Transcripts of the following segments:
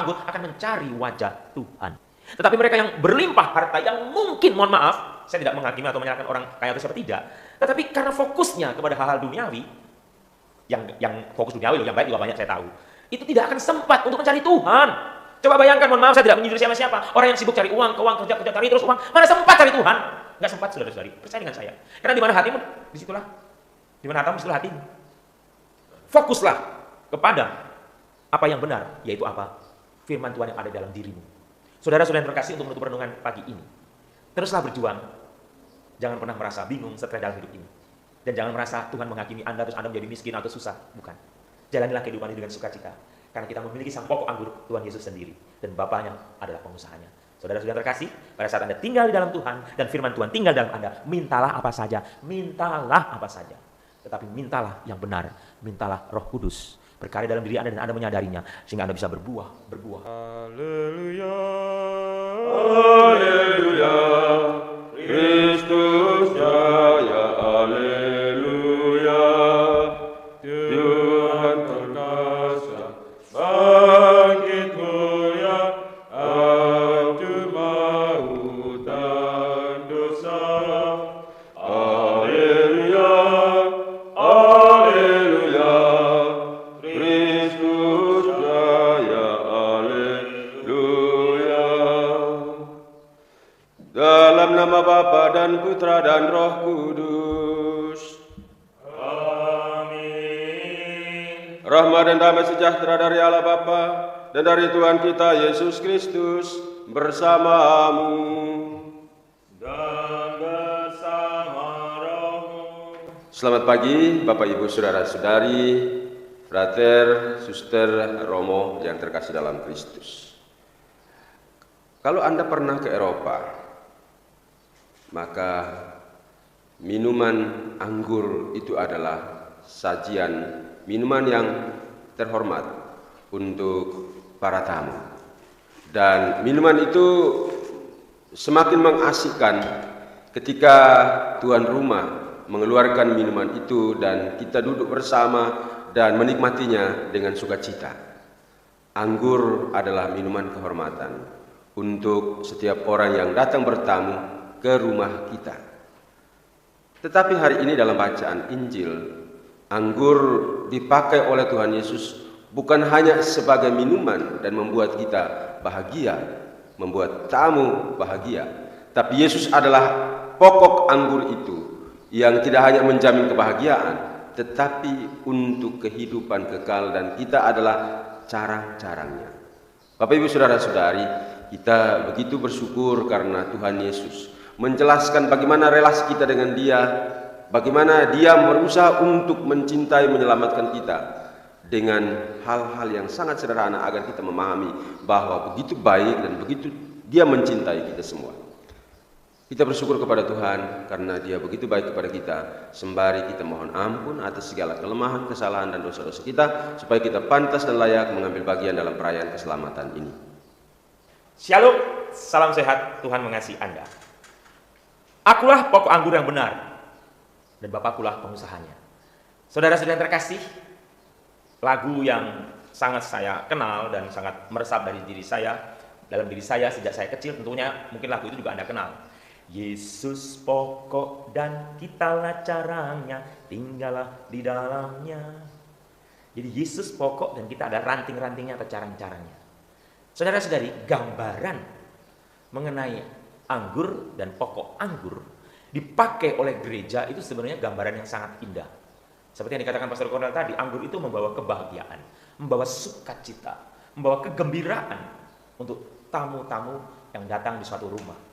anggur akan mencari wajah Tuhan. Tetapi mereka yang berlimpah harta, yang mungkin, mohon maaf, saya tidak menghakimi atau menyalahkan orang kaya atau siapa tidak, tetapi karena fokusnya kepada hal-hal duniawi, yang fokus duniawi, yang baik juga banyak saya tahu, itu tidak akan sempat untuk mencari Tuhan. Coba bayangkan, mohon maaf, saya tidak menyindir siapa-siapa. Orang yang sibuk cari uang, ke uang, kerja, cari terus uang, mana sempat cari Tuhan? Nggak sempat, saudara-saudari. Percaya dengan saya. Karena di mana hatimu, disitulah. Di mana hartamu, disitulah hatimu. Fokuslah kepada apa yang benar, yaitu apa? Firman Tuhan yang ada dalam dirimu. Saudara-saudara yang terkasih, untuk menutup renungan pagi ini, teruslah berjuang. Jangan pernah merasa bingung setelah dalam hidup ini. Dan jangan merasa Tuhan menghakimi Anda, terus Anda menjadi miskin atau susah. Bukan. Jalanilah kehidupan ini dengan sukacita. Karena kita memiliki sang pokok anggur, Tuhan Yesus sendiri. Dan Bapaknya adalah pengusahanya. Saudara-saudara yang terkasih, pada saat Anda tinggal di dalam Tuhan, dan firman Tuhan tinggal dalam Anda, mintalah apa saja. Mintalah apa saja. Tetapi mintalah yang benar. Mintalah Roh Kudus berkarya dalam diri Anda dan Anda menyadarinya, sehingga Anda bisa berbuah. Haleluya, haleluya, Kristus jaya, haleluya, Tuhan perkasa, bangkit mulia, adu maut dan dosa, haleluya, haleluya, Kristus jaya, haleluya. Dalam nama Bapa dan Putra dan Roh Kudus. Amin. Rahmat dan damai sejahtera dari Allah Bapa dan dari Tuhan kita Yesus Kristus bersamamu. Dan bersama rohmu. Selamat pagi Bapak Ibu Saudara-saudari, Frater, Suster, Romo yang terkasih dalam Kristus. Kalau Anda pernah ke Eropa, maka minuman anggur itu adalah sajian minuman yang terhormat untuk para tamu. Dan minuman itu semakin mengasihkan ketika tuan rumah mengeluarkan minuman itu dan kita duduk bersama dan menikmatinya dengan sukacita. Anggur adalah minuman kehormatan untuk setiap orang yang datang bertamu ke rumah kita. Tetapi hari ini dalam bacaan Injil, anggur dipakai oleh Tuhan Yesus bukan hanya sebagai minuman dan membuat kita bahagia, membuat tamu bahagia, tapi Yesus adalah pokok anggur itu yang tidak hanya menjamin kebahagiaan, tetapi untuk kehidupan kekal, dan kita adalah carang-carangnya. Bapak Ibu Saudara-saudari, kita begitu bersyukur karena Tuhan Yesus menjelaskan bagaimana relasi kita dengan Dia, bagaimana Dia berusaha untuk mencintai, menyelamatkan kita dengan hal-hal yang sangat sederhana agar kita memahami bahwa begitu baik dan begitu Dia mencintai kita semua. Kita bersyukur kepada Tuhan karena Dia begitu baik kepada kita, sembari kita mohon ampun atas segala kelemahan, kesalahan, dan dosa-dosa kita, supaya kita pantas dan layak mengambil bagian dalam perayaan keselamatan ini. Shalom, salam sehat, Tuhan mengasihi Anda. Akulah pokok anggur yang benar, dan Bapakkulah pengusahanya. Saudara-saudara yang terkasih, lagu yang sangat saya kenal dan sangat meresap dari diri saya, dalam diri saya sejak saya kecil, tentunya mungkin lagu itu juga Anda kenal. Yesus pokok dan kitalah carangnya, tinggallah di dalamnya. Jadi Yesus pokok dan kita ada ranting-rantingnya atau carang-carangnya. Saudara-saudari, gambaran mengenai anggur dan pokok anggur dipakai oleh gereja itu sebenarnya gambaran yang sangat indah. Seperti yang dikatakan Pastor Cornel tadi, anggur itu membawa kebahagiaan, membawa sukacita, membawa kegembiraan untuk tamu-tamu yang datang di suatu rumah.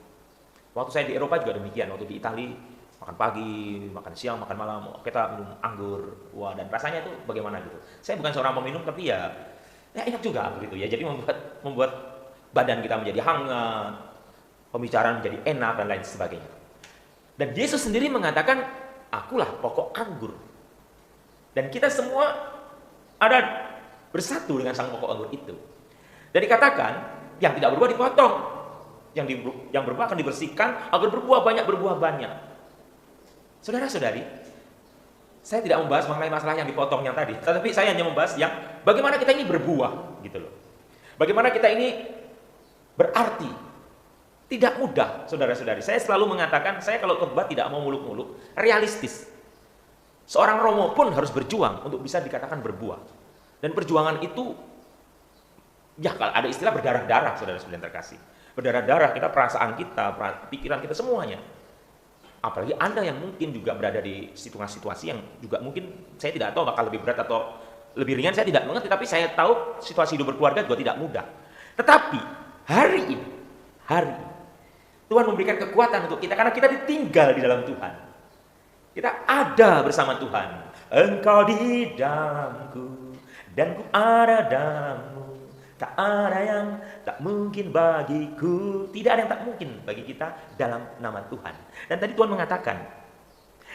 Waktu saya di Eropa juga demikian, waktu di Italia makan pagi, makan siang, makan malam, kita minum anggur. Wah, dan rasanya itu bagaimana gitu. Saya bukan seorang peminum, tapi ya enak juga anggur itu ya. Jadi membuat badan kita menjadi hangat, pembicaraan menjadi enak dan lain sebagainya. Dan Yesus sendiri mengatakan, akulah pokok anggur. Dan kita semua ada bersatu dengan sang pokok anggur itu. Dan dikatakan, yang tidak berbuah dipotong, yang berbuah akan dibersihkan agar berbuah banyak, berbuah banyak. Saudara-saudari, saya tidak membahas mengenai masalah yang dipotongnya tadi, tetapi saya hanya membahas yang bagaimana kita ini berbuah gitu loh. Bagaimana kita ini berarti. Tidak mudah, saudara-saudari. Saya selalu mengatakan, saya kalau khotbah tidak mau muluk-muluk, realistis. Seorang Romo pun harus berjuang untuk bisa dikatakan berbuah. Dan perjuangan itu, ya kalau ada istilah berdarah-darah, saudara-saudara yang terkasih. Berdarah-darah kita, perasaan kita, pikiran kita, semuanya. Apalagi Anda yang mungkin juga berada di situasi yang juga mungkin, saya tidak tahu bakal lebih berat atau lebih ringan, saya tidak mengerti. Tapi saya tahu situasi hidup berkeluarga juga tidak mudah. Tetapi, hari ini, Tuhan memberikan kekuatan untuk kita karena kita ditinggal di dalam Tuhan. Kita ada bersama Tuhan. Engkau di dalamku dan ku ada dalammu. Tak ada yang tak mungkin bagiku. Tidak ada yang tak mungkin bagi kita dalam nama Tuhan. Dan tadi Tuhan mengatakan,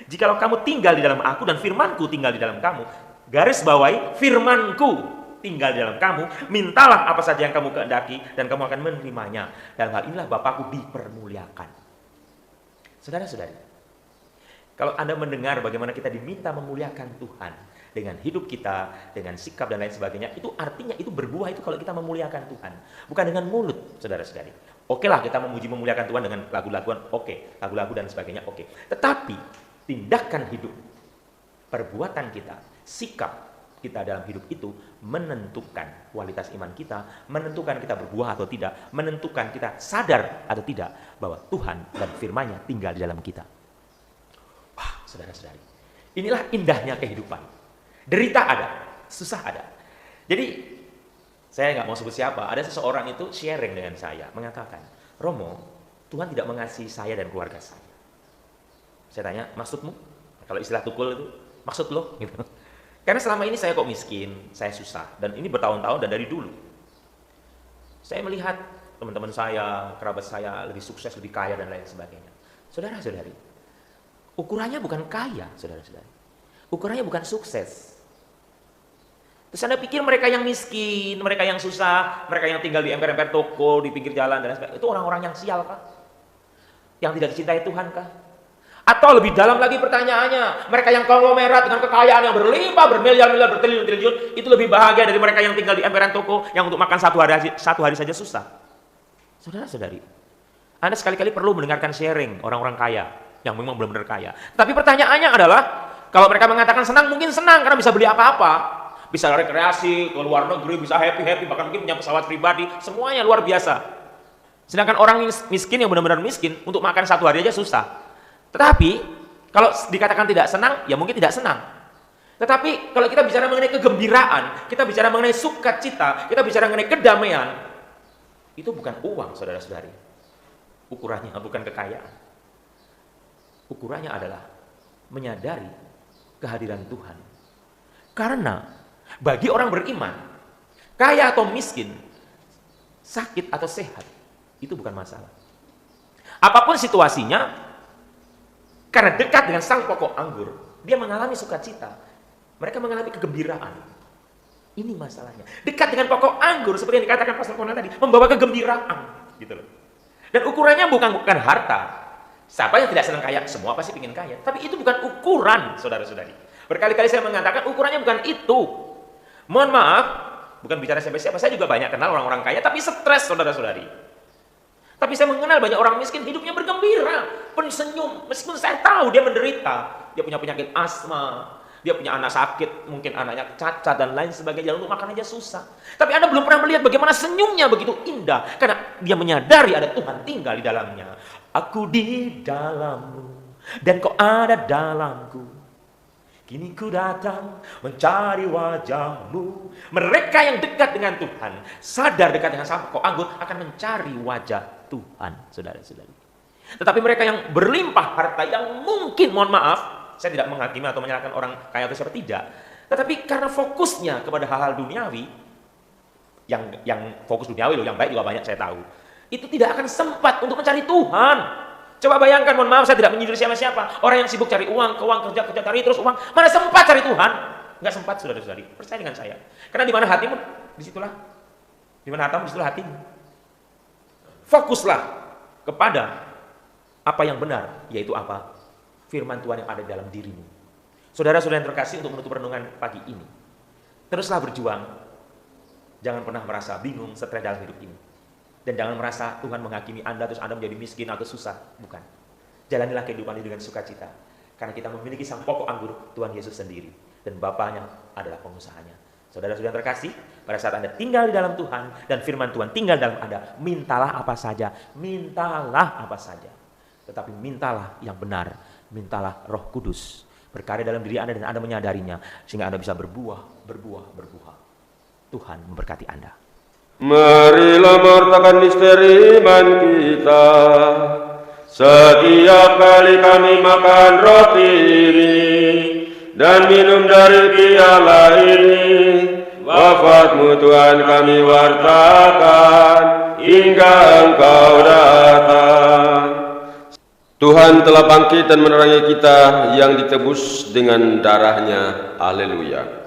jikalau kamu tinggal di dalam aku dan firmanku tinggal di dalam kamu, garis bawahi firmanku tinggal di dalam kamu, mintalah apa saja yang kamu kehendaki dan kamu akan menerimanya. Dalam hal inilah Bapakku dipermuliakan. Saudara-saudari, kalau Anda mendengar bagaimana kita diminta memuliakan Tuhan dengan hidup kita, dengan sikap dan lain sebagainya, itu artinya itu berbuah itu kalau kita memuliakan Tuhan, bukan dengan mulut, saudara-saudari. Oke lah kita memuji memuliakan Tuhan dengan lagu-laguan, oke, lagu-lagu dan sebagainya, oke. Tetapi tindakan hidup, perbuatan kita, sikap kita dalam hidup itu menentukan kualitas iman kita, menentukan kita berbuah atau tidak, menentukan kita sadar atau tidak bahwa Tuhan dan firman-Nya tinggal di dalam kita. Wah, saudara-saudari, inilah indahnya kehidupan. Derita ada, susah ada. Jadi, saya nggak mau sebut siapa, ada seseorang itu sharing dengan saya, mengatakan, Romo, Tuhan tidak mengasihi saya dan keluarga saya. Saya tanya, maksudmu? Kalau istilah tukul itu, maksud lo? Gitu. Karena selama ini saya kok miskin, saya susah. Dan ini bertahun-tahun dan dari dulu. Saya melihat teman-teman saya, kerabat saya lebih sukses, lebih kaya dan lain sebagainya. Saudara-saudari, ukurannya bukan kaya, saudara-saudari. Ukurannya bukan sukses. Terus Anda pikir mereka yang miskin, mereka yang susah, mereka yang tinggal di emper-emper toko, di pinggir jalan dan lain sebagainya, itu orang-orang yang sial kah? Yang tidak dicintai Tuhan kah? Atau lebih dalam lagi pertanyaannya, mereka yang konglomerat dengan kekayaan yang berlimpah, bermiliar-miliar, bertriliun-triliun, itu lebih bahagia dari mereka yang tinggal di emperan toko, yang untuk makan satu hari saja susah. Saudara-saudari, Anda sekali-kali perlu mendengarkan sharing orang-orang kaya, yang memang benar-benar kaya. Tapi pertanyaannya adalah, kalau mereka mengatakan senang, mungkin senang karena bisa beli apa-apa. Bisa rekreasi, ke luar negeri, bisa happy-happy, bahkan mungkin punya pesawat pribadi, semuanya luar biasa. Sedangkan orang miskin yang benar-benar miskin, untuk makan satu hari aja susah. Tetapi, kalau dikatakan tidak senang, ya mungkin tidak senang. Tetapi, kalau kita bicara mengenai kegembiraan, kita bicara mengenai sukacita, kita bicara mengenai kedamaian, itu bukan uang, saudara-saudari. Ukurannya bukan kekayaan. Ukurannya adalah menyadari kehadiran Tuhan. Karena, bagi orang beriman, kaya atau miskin, sakit atau sehat, itu bukan masalah. Apapun situasinya, karena dekat dengan sang pokok anggur, dia mengalami sukacita. Mereka mengalami kegembiraan. Ini masalahnya. Dekat dengan pokok anggur, seperti yang dikatakan Pastor Kona tadi, membawa kegembiraan. Gitu loh. Dan ukurannya bukan harta. Siapa yang tidak senang kaya? Semua pasti ingin kaya. Tapi itu bukan ukuran, saudara-saudari. Berkali-kali saya mengatakan, ukurannya bukan itu. Mohon maaf, bukan bicara siapa-siapa. Saya juga banyak kenal orang-orang kaya, tapi stres, saudara-saudari. Tapi saya mengenal banyak orang miskin, hidupnya bergembira, penuh senyum, meskipun saya tahu dia menderita. Dia punya penyakit asma, dia punya anak sakit, mungkin anaknya cacat dan lain sebagainya, untuk makan aja susah. Tapi Anda belum pernah melihat bagaimana senyumnya begitu indah, karena dia menyadari ada Tuhan tinggal di dalamnya. Aku di dalammu, dan kau ada dalamku. Kini ku datang mencari wajahmu. Mereka yang dekat dengan Tuhan, sadar dekat dengan sang pokok anggur, akan mencari wajah Tuhan, saudara-saudari. Tetapi mereka yang berlimpah harta, yang mungkin, mohon maaf, saya tidak menghakimi atau menyalahkan orang kaya atau siapa, tidak. Tetapi karena fokusnya kepada hal-hal duniawi, yang fokus duniawi loh, yang baik juga banyak saya tahu, itu tidak akan sempat untuk mencari Tuhan. Coba bayangkan, mohon maaf, saya tidak menyindir siapa-siapa. Orang yang sibuk cari uang, ke uang, kerja, cari terus uang, mana sempat cari Tuhan? Nggak sempat, saudara-saudari. Percaya dengan saya. Karena di mana hatimu, disitulah. Di mana hatimu, disitulah hatimu. Fokuslah kepada apa yang benar, yaitu apa? Firman Tuhan yang ada di dalam dirimu. Saudara-saudara yang terkasih, untuk menutup renungan pagi ini, teruslah berjuang Jangan pernah merasa bingung, stres dalam hidup ini. Dan jangan merasa Tuhan menghakimi Anda terus Anda menjadi miskin atau susah. Bukan. Jalanilah kehidupan ini dengan sukacita. Karena kita memiliki sang pokok anggur, Tuhan Yesus sendiri. Dan Bapaknya adalah pengusahanya. Saudara-saudara terkasih, pada saat Anda tinggal di dalam Tuhan dan firman Tuhan tinggal dalam Anda, mintalah apa saja. Mintalah apa saja. Tetapi mintalah yang benar. Mintalah Roh Kudus berkarya dalam diri Anda dan Anda menyadarinya. Sehingga Anda bisa berbuah. Tuhan memberkati Anda. Marilah mewartakan misteri iman kita. Setiap kali kami makan roti ini dan minum dari piala ini, wafat-Mu Tuhan kami wartakan hingga Engkau datang. Tuhan telah bangkit dan menerangi kita yang ditebus dengan darah-Nya. Haleluya.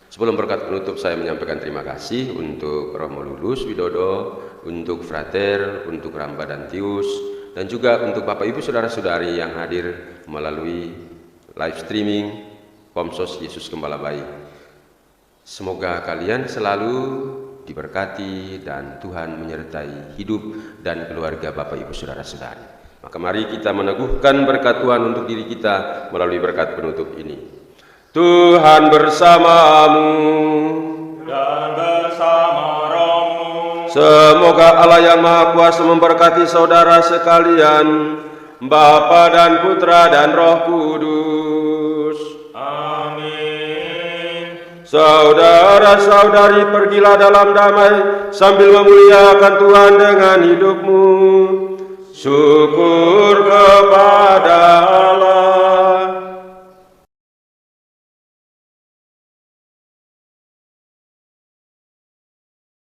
Sebelum berkat penutup, saya menyampaikan terima kasih untuk Romo Lulus Widodo, untuk Frater, untuk Ramba dan Tius, dan juga untuk Bapak Ibu Saudara-saudari yang hadir melalui live streaming Komsos Yesus Gembala Baik. Semoga kalian selalu diberkati dan Tuhan menyertai hidup dan keluarga Bapak Ibu Saudara-saudari. Maka mari kita meneguhkan berkat Tuhan untuk diri kita melalui berkat penutup ini. Tuhan bersamamu Dan bersama rohmu. Semoga Allah yang Maha Kuasa memberkati saudara sekalian, Bapa dan Putra dan Roh Kudus. Amin. Saudara-saudari, pergilah dalam damai sambil memuliakan Tuhan dengan hidupmu. Syukur kepada Allah.